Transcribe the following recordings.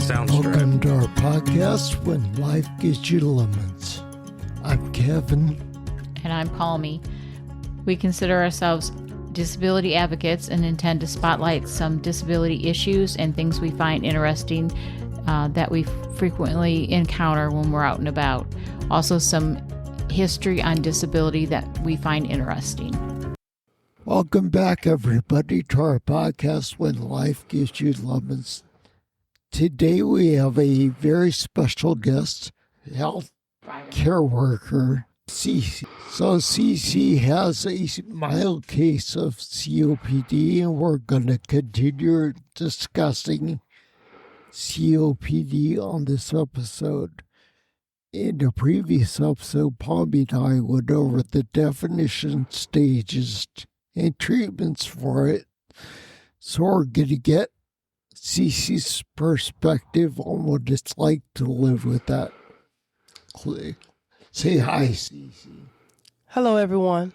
Welcome to our podcast, When Life Gives You Lemons. I'm Kevin. And I'm Palmy. We consider ourselves disability advocates and intend to spotlight some disability issues and things we find interesting that we frequently encounter when we're out and about. Also, some history on disability that we find interesting. Welcome back, everybody, to our podcast, When Life Gives You Lemons. Today we have a very special guest, health care worker, Cece. So Cece has a mild case of COPD, and we're going to continue discussing COPD on this episode. In the previous episode, Palmy and I went over the definition, stages, and treatments for it. So we're going to get Cece's perspective on what it's like to live with that. Say hi, Cece. Hello, everyone.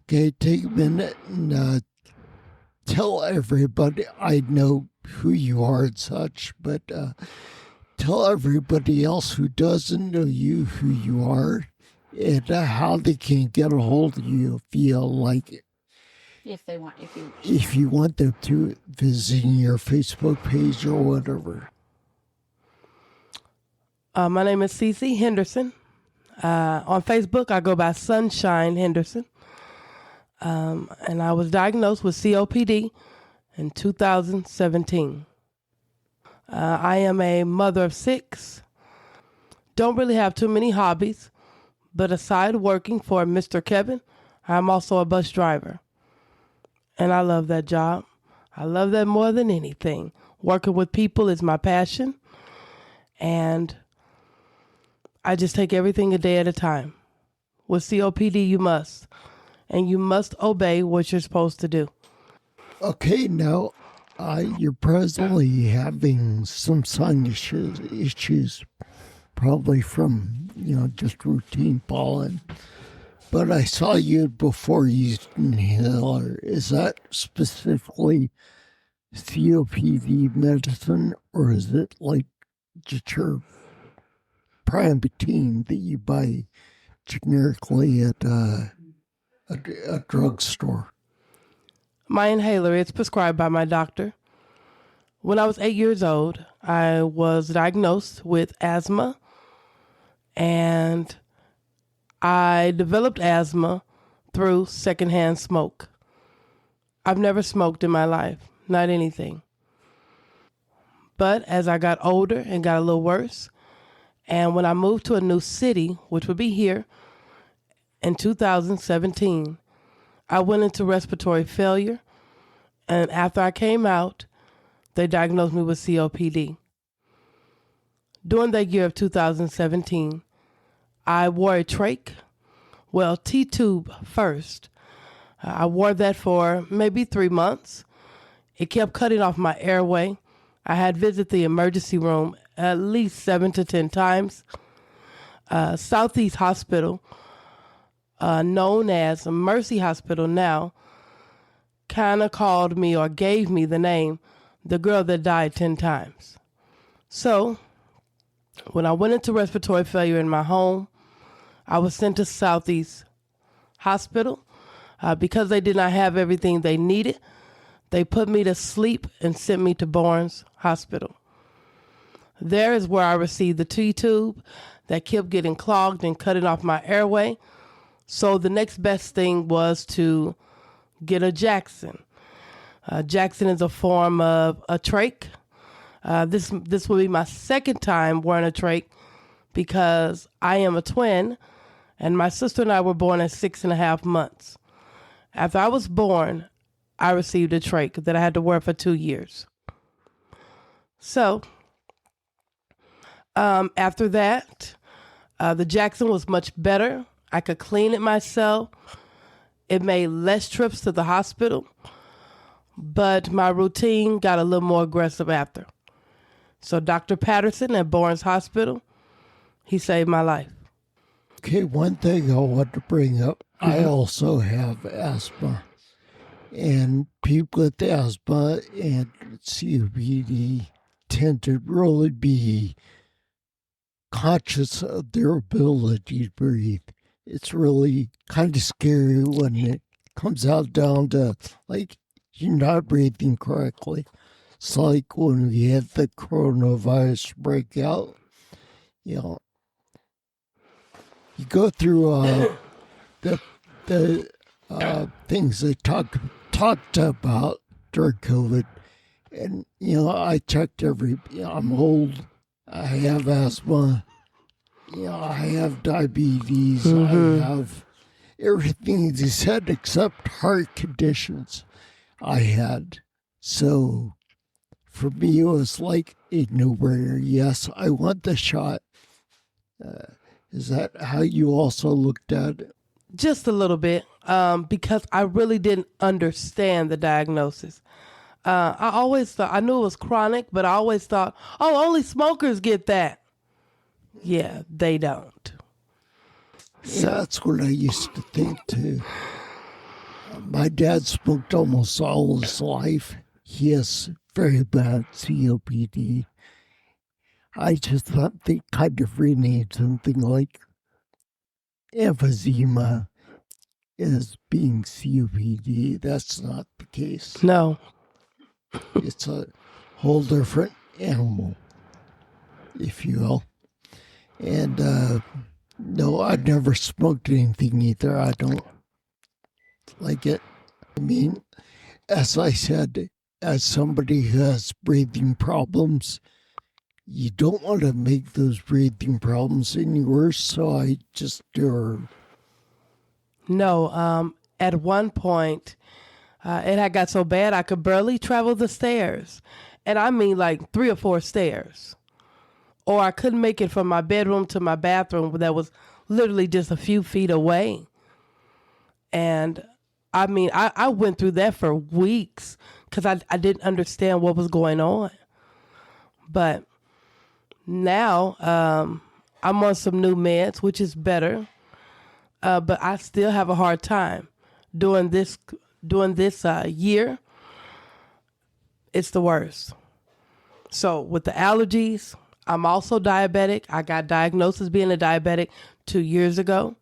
Okay, take a minute and tell everybody, I know who you are and such, but tell everybody else who doesn't know you who you are and how they can get a hold of you if you like it. If you want them to, visiting your Facebook page or whatever. My name is Cece Henderson. On Facebook, I go by Sunshine Henderson. And I was diagnosed with COPD in 2017. I am a mother of 6. Don't really have too many hobbies, but aside working for Mr. Kevin, I'm also a bus driver. And I love that job. I love that more than anything. Working with people is my passion. And I just take everything a day at a time. With COPD, you must. And you must obey what you're supposed to do. Okay, now you're presently having some sinus issues, probably from, just routine pollen. But I saw you before used an inhaler. Is that specifically COPD medicine, or is it like just your Primatine that you buy generically at a drugstore? My inhaler is prescribed by my doctor. When I was 8 years old, I was diagnosed with asthma, and I developed asthma through secondhand smoke. I've never smoked in my life, not anything. But as I got older and got a little worse, and when I moved to a new city, which would be here, in 2017, I went into respiratory failure, and after I came out, they diagnosed me with COPD. During that year of 2017, I wore a trach, T-tube first. I wore that for maybe 3 months. It kept cutting off my airway. I had visited the emergency room at least 7 to 10 times. Southeast Hospital, known as Mercy Hospital now, kind of called me or gave me the name, the girl that died 10 times. So when I went into respiratory failure in my home, I was sent to Southeast Hospital. Because they did not have everything they needed, they put me to sleep and sent me to Barnes Hospital. There is where I received the T-tube that kept getting clogged and cutting off my airway. So the next best thing was to get a Jackson. Jackson is a form of a trach. This will be my second time wearing a trach because I am a twin, and my sister and I were born at 6.5 months. After I was born, I received a trach that I had to wear for 2 years. So, after that, the Jackson was much better. I could clean it myself. It made less trips to the hospital, but my routine got a little more aggressive after. So Dr. Patterson at Barnes Hospital, he saved my life. Okay, one thing I want to bring up, I also have asthma. And people with asthma and COPD tend to really be conscious of their ability to breathe. It's really kind of scary when it comes out down to, like, you're not breathing correctly. It's like when we had the coronavirus breakout, you know, you go through the things they talked about during COVID, and I checked I'm old, I have asthma, I have diabetes, I have everything they said except heart conditions I had. So for me, it was like a no-brainer. Yes, I want the shot. Is that how you also looked at it? Just a little bit, because I really didn't understand the diagnosis. I always thought, I knew it was chronic, but I always thought, oh, only smokers get that. Yeah, they don't. So that's what I used to think too. My dad smoked almost all his life. He has very bad COPD. I just thought they kind of renamed something like emphysema as being COPD. That's not the case. No. It's a whole different animal, if you will. And no, I've never smoked anything either. I don't like it. I mean, as I said, as somebody who has breathing problems, you don't want to make those breathing problems any worse, so I just do. No, at one point, it had got so bad I could barely travel the stairs. And I mean like 3 or 4 stairs. Or I couldn't make it from my bedroom to my bathroom that was literally just a few feet away. And I mean, I went through that for weeks because I didn't understand what was going on. But now I'm on some new meds, which is better. But I still have a hard time doing this year. It's the worst. So with the allergies, I'm also diabetic. I got diagnosed as being a diabetic 2 years ago.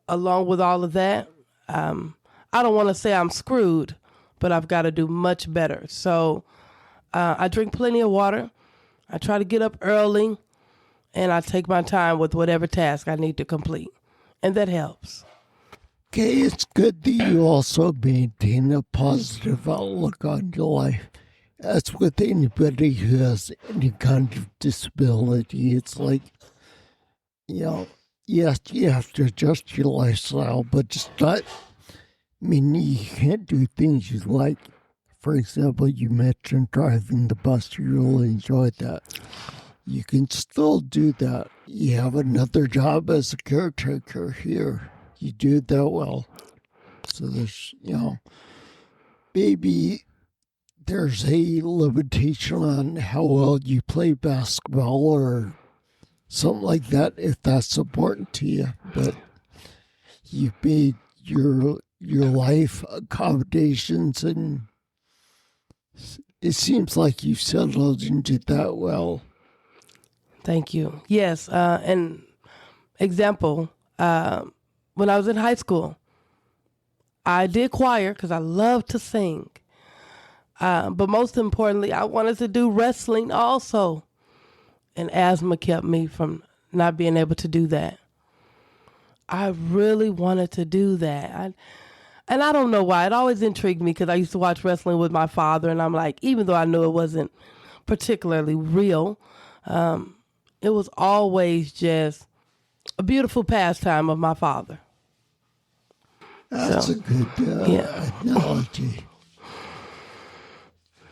Along with all of that, I don't want to say I'm screwed, but I've got to do much better. So I drink plenty of water. I try to get up early, and I take my time with whatever task I need to complete. And that helps. Okay, it's good that you also maintain a positive outlook on your life. As with anybody who has any kind of disability, it's like, yes, you have to adjust your lifestyle, but just not, you can't do things you like. For example, you mentioned driving the bus, you really enjoyed that. You can still do that. You have another job as a caretaker here. You do that well. So there's, maybe there's a limitation on how well you play basketball or something like that, if that's important to you. But you've made your life accommodations, and it seems like you've settled into that well. Thank you. Yes, an example, when I was in high school, I did choir because I love to sing. But most importantly, I wanted to do wrestling also. And asthma kept me from not being able to do that. I really wanted to do that. And I don't know why. It always intrigued me because I used to watch wrestling with my father. And I'm like, even though I knew it wasn't particularly real, it was always just a beautiful pastime of my father. That's a good analogy.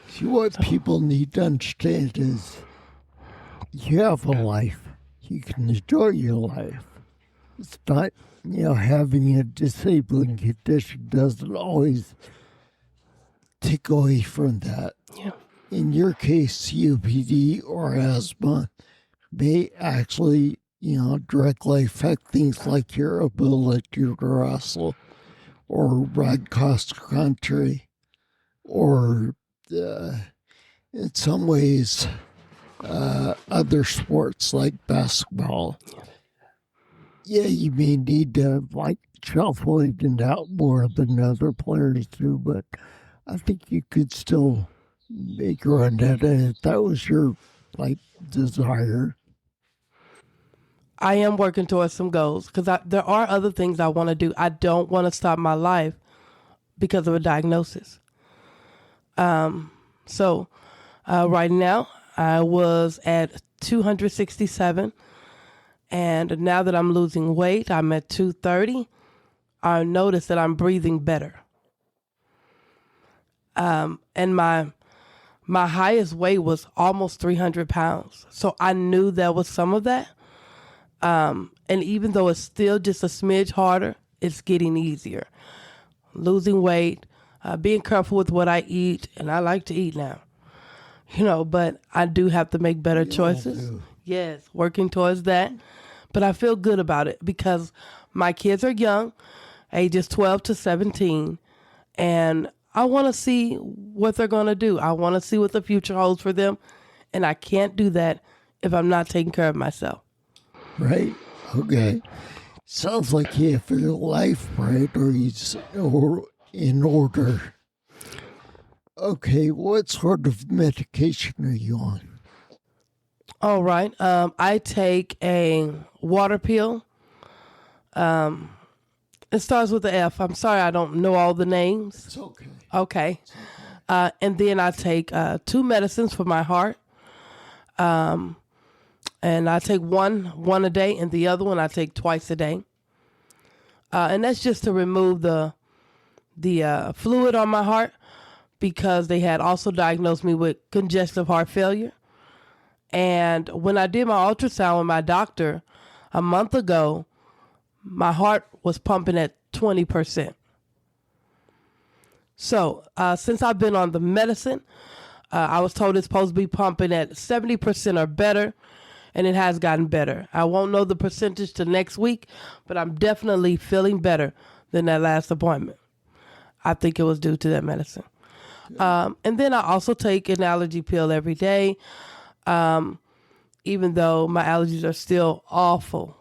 See, what people need to understand is you have a life. You can enjoy your life. It's not, having a disabling condition doesn't always take away from that. Yeah. In your case, COPD or asthma may actually, directly affect things like your ability to wrestle or ride cross country or in some ways, other sports like basketball, yeah, you may need to like shuffle it out more than other players do, but I think you could still make a run at it if that was your like desire. I am working towards some goals because there are other things I want to do. I don't want to stop my life because of a diagnosis. So right now I was at 267, and now that I'm losing weight, I'm at 230. I notice that I'm breathing better. And my highest weight was almost 300 pounds. So I knew there was some of that. And even though it's still just a smidge harder, it's getting easier. Losing weight, being careful with what I eat, and I like to eat now, but I do have to make better choices. Yes, working towards that. But I feel good about it because my kids are young, ages 12 to 17, and I want to see what they're going to do. I want to see what the future holds for them, and I can't do that if I'm not taking care of myself. Right? Okay. Sounds like you have your life priorities or in order. Okay, what sort of medication are you on? All right. I take a water pill. It starts with the F. I'm sorry, I don't know all the names. It's okay. Okay. And then I take 2 medicines for my heart. And I take one a day, and the other one I take twice a day. And that's just to remove the fluid on my heart, because they had also diagnosed me with congestive heart failure. And when I did my ultrasound with my doctor a month ago, my heart was pumping at 20%. So since I've been on the medicine, I was told it's supposed to be pumping at 70% or better, and it has gotten better. I won't know the percentage till next week, but I'm definitely feeling better than that last appointment. I think it was due to that medicine. And then I also take an allergy pill every day, even though my allergies are still awful,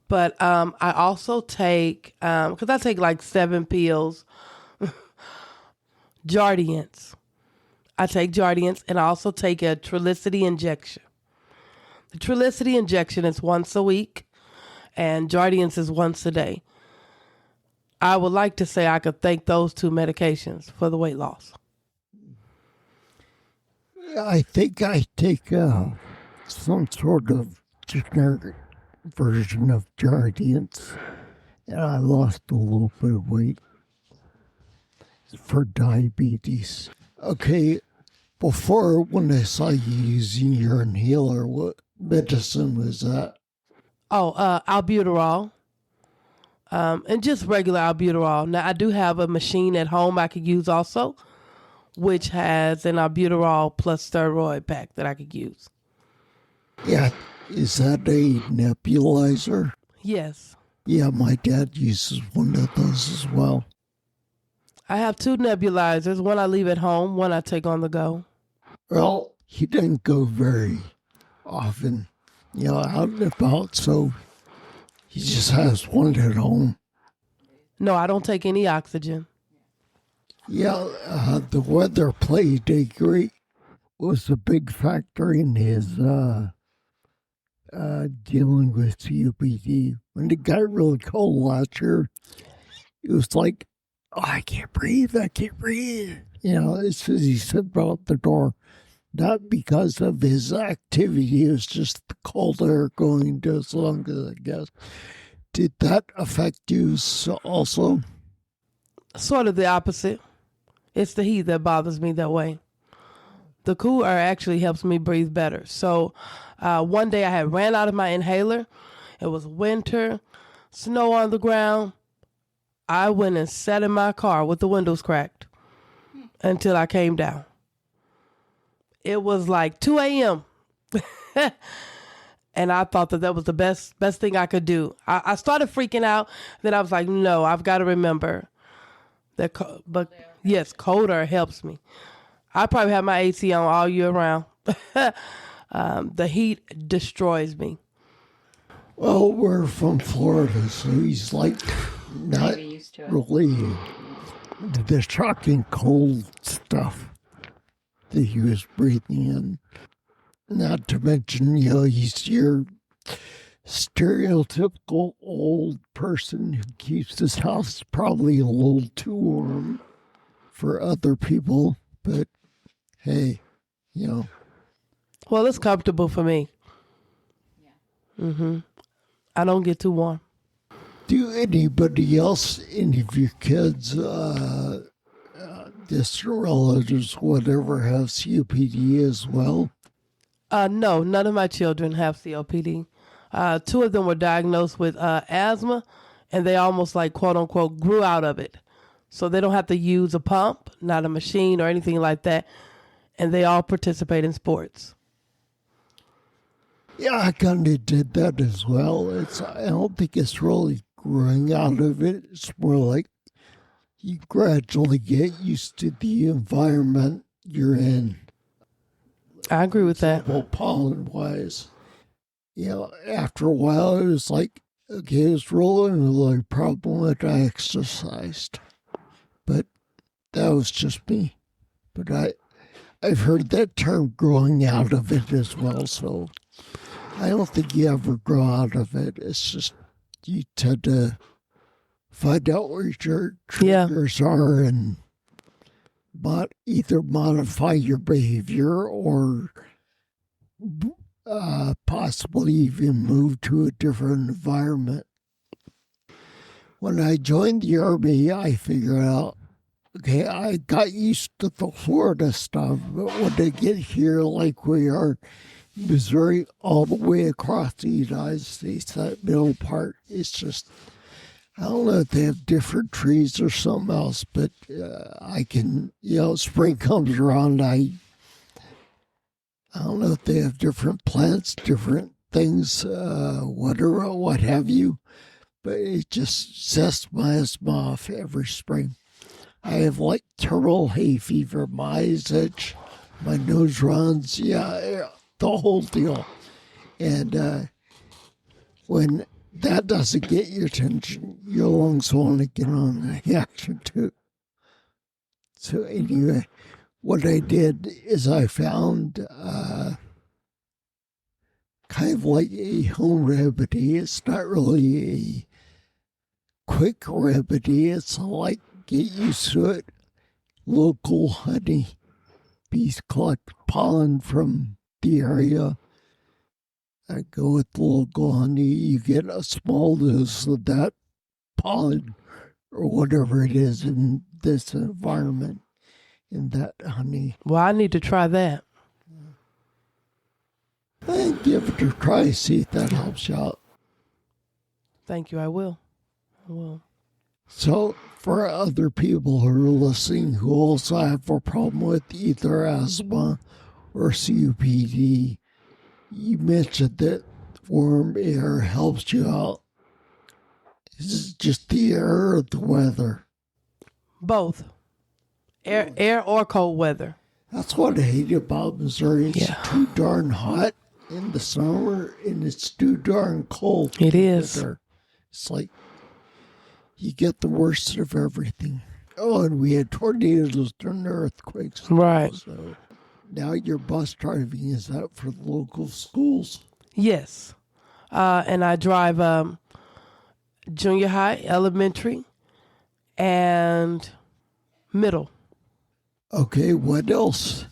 But I also take, because I take like 7 pills, Jardiance. I take Jardiance, and I also take a Trulicity injection. The Trulicity injection is once a week, and Jardiance is once a day. I would like to say I could thank those 2 medications for the weight loss. I think I take some sort of generic version of Jardiance, and I lost a little bit of weight for diabetes. Okay, before when I saw you using your inhaler, what medicine was that? Oh, albuterol. And just regular albuterol. Now, I do have a machine at home I could use also, which has an albuterol plus steroid pack that I could use. Yeah, is that a nebulizer? Yes. Yeah, my dad uses one of those as well. I have 2 nebulizers. One I leave at home, one I take on the go. Well, he didn't go very often, out and about, so he just has one at home. No, I don't take any oxygen. Yeah, the weather played a great, was a big factor in his dealing with COPD. When it got really cold last year, it was like, oh, I can't breathe. As soon as he stepped out the door, not because of his activity, it was just the cold air going to his lungs, I guess. Did that affect you also? Sort of the opposite. It's the heat that bothers me that way. The cool air actually helps me breathe better. So one day I had ran out of my inhaler. It was winter, snow on the ground. I went and sat in my car with the windows cracked until I came down. It was like 2 a.m. And I thought that was the best thing I could do. I started freaking out. Then I was like, no, I've got to remember that. But yes, cold air helps me. I probably have my AC on all year round. The heat destroys me. Well, we're from Florida, so he's like not Maybe used to it. really the shocking cold stuff that he was breathing in. Not to mention, he's your stereotypical old person who keeps his house probably a little too warm for other people. But hey, Well, it's comfortable for me. Yeah. I don't get too warm. do anybody else, any of your kids, distant relatives, whatever, have COPD as well? No, none of my children have COPD. 2 of them were diagnosed with asthma, and they almost like, quote unquote, grew out of it. So they don't have to use a pump, not a machine or anything like that. And they all participate in sports. Yeah, I kind of did that as well. I don't think it's really growing out of it. It's more like you gradually get used to the environment you're in. I agree with that. Well, pollen-wise, after a while, it was like, okay, it's rolling with a problem that I exercised. But that was just me. But I've heard that term growing out of it as well, so I don't think you ever grow out of it. It's just you tend to find out where your triggers are and either modify your behavior or possibly even move to a different environment. When I joined the Army, I figured out, okay, I got used to the Florida stuff, but when I get here, like we are, Missouri, all the way across the United States, that middle part, it's just, I don't know if they have different trees or something else, but I can, spring comes around, I don't know if they have different plants, different things, whatever, what have you, but it just sets my asthma off every spring. I have like terminal hay fever, my eyes itch, my nose runs, the whole deal. And when that doesn't get your attention, your lungs want to get on the action too. So anyway, what I did is I found kind of like a home remedy. It's not really a quick remedy. It's like get used to it. Local honey. Bees collect pollen from the area. I go with the local honey. You get a small dose of that pollen or whatever it is in this environment, in that honey. Well, I need to try that. And give it a try, see if that helps you out. Thank you. I will. So, for other people who are listening who also have a problem with either asthma or COPD, you mentioned that warm air helps you out. Is it just the air or the weather? Both. Air or cold weather. That's what I hate about Missouri. It's too darn hot in the summer and it's too darn cold. It is. Winter. It's like you get the worst of everything. Oh, and we had tornadoes during the earthquakes. Right. So now your bus driving is out for the local schools. Yes. And I drive junior high, elementary, and middle. Okay, what else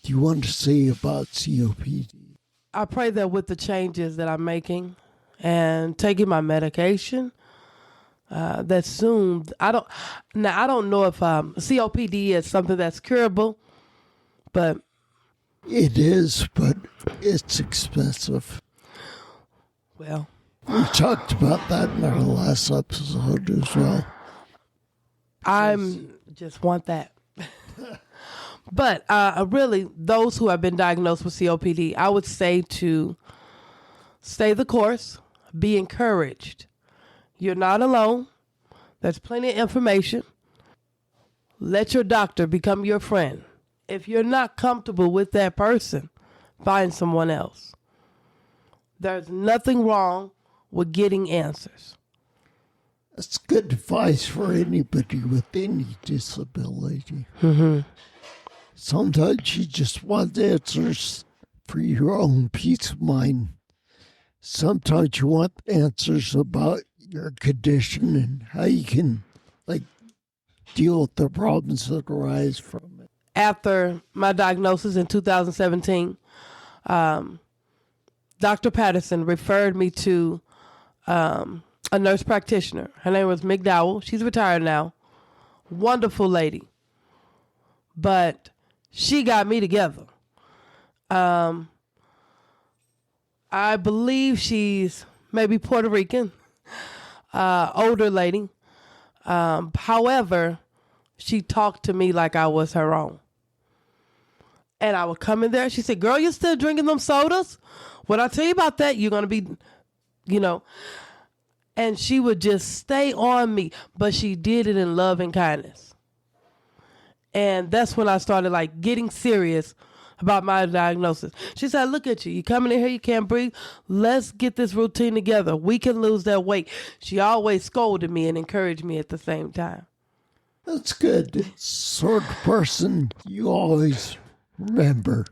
do you want to say about COPD? I pray that with the changes that I'm making and taking my medication, that soon I don't know if COPD is something that's curable, but it is, but it's expensive. Well, we talked about that in our last episode as well. I just want that. But really, those who have been diagnosed with COPD, I would say to stay the course, be encouraged. You're not alone. There's plenty of information. Let your doctor become your friend. If you're not comfortable with that person, find someone else. There's nothing wrong with getting answers. That's good advice for anybody with any disability. Sometimes you just want answers for your own peace of mind. Sometimes you want answers about your condition and how you can deal with the problems that arise from it. After my diagnosis in 2017, Dr. Patterson referred me to a nurse practitioner. Her name was McDowell. She's retired now. Wonderful lady. But she got me together. I believe she's maybe Puerto Rican, older lady. However, she talked to me like I was her own. And I would come in there. She said, girl, you still drinking them sodas? When I tell you about that, you're going to be, And she would just stay on me. But she did it in love and kindness. And that's when I started getting serious about my diagnosis. She said, look at you. You coming in here, you can't breathe. Let's get this routine together. We can lose that weight. She always scolded me and encouraged me at the same time. That's good. It's the sort of person you always remember.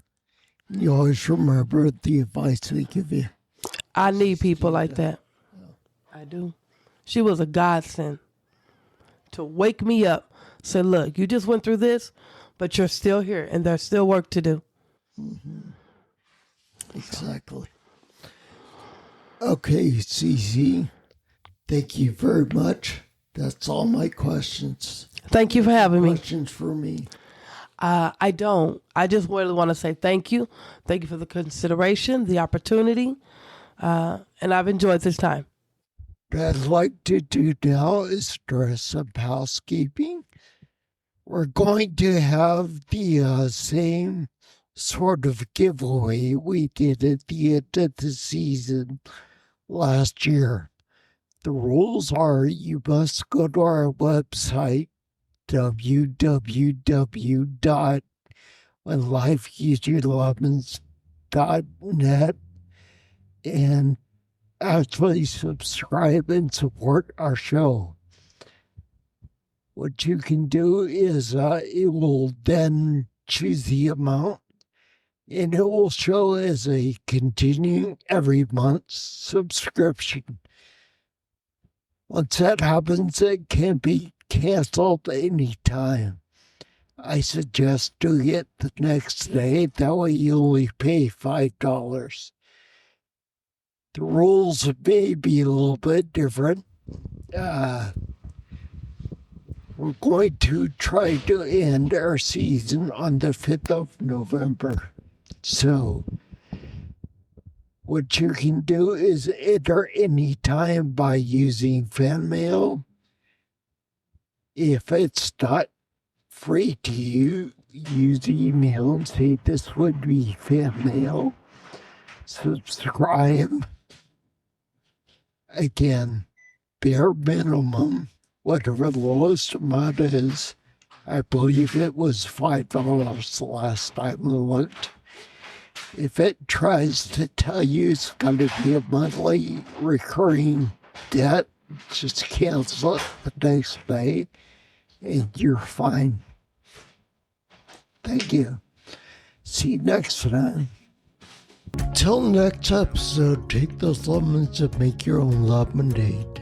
You always remember the advice they give you. I need people like that. I do. She was a godsend to wake me up. Say, look, you just went through this, but you're still here and there's still work to do. Exactly. Okay, Cece. Thank you very much. That's all my questions. Thank you for having me. Questions for me? I don't. I just really want to say thank you. Thank you for the consideration, the opportunity, and I've enjoyed this time. What I'd like to do now is address some housekeeping. We're going to have the same sort of giveaway we did at the end of the season last year. The rules are you must go to our website, www.whenlifegivesyoulemons.net, and actually subscribe and support our show. What you can do is it will then choose the amount, and it will show as a continuing every month subscription. Once that happens, it can be canceled anytime. I suggest doing it the next day. That way you only pay $5. The rules may be a little bit different. We're going to try to end our season on the 5th of November. So what you can do is enter any time by using fan mail. If it's not free to you, use email and say this would be fan mail. Subscribe. Again, bare minimum, whatever the lowest amount is. I believe it was $5 the last time I looked. If it tries to tell you it's going to be a monthly recurring debt, just cancel it the next day and you're fine. Thank you. See you next time. Till next episode, take those lemons and make your own lemonade.